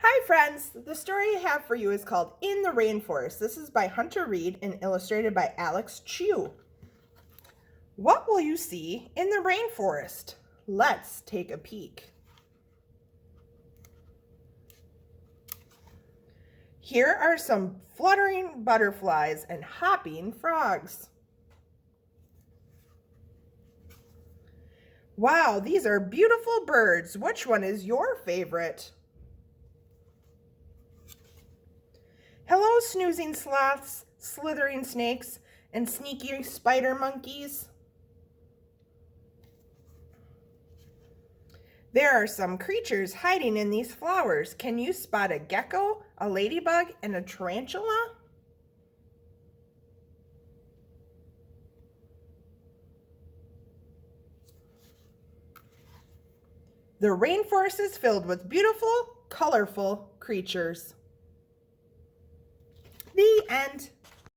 Hi friends, the story I have for you is called In the Rainforest. This is by Hunter Reed and illustrated by Alex Chu. What will you see in the rainforest? Let's take a peek. Here are some fluttering butterflies and hopping frogs. Wow, these are beautiful birds. Which one is your favorite? Hello, snoozing sloths, slithering snakes, and sneaky spider monkeys. There are some creatures hiding in these flowers. Can you spot a gecko, a ladybug, and a tarantula? The rainforest is filled with beautiful, colorful creatures. The end.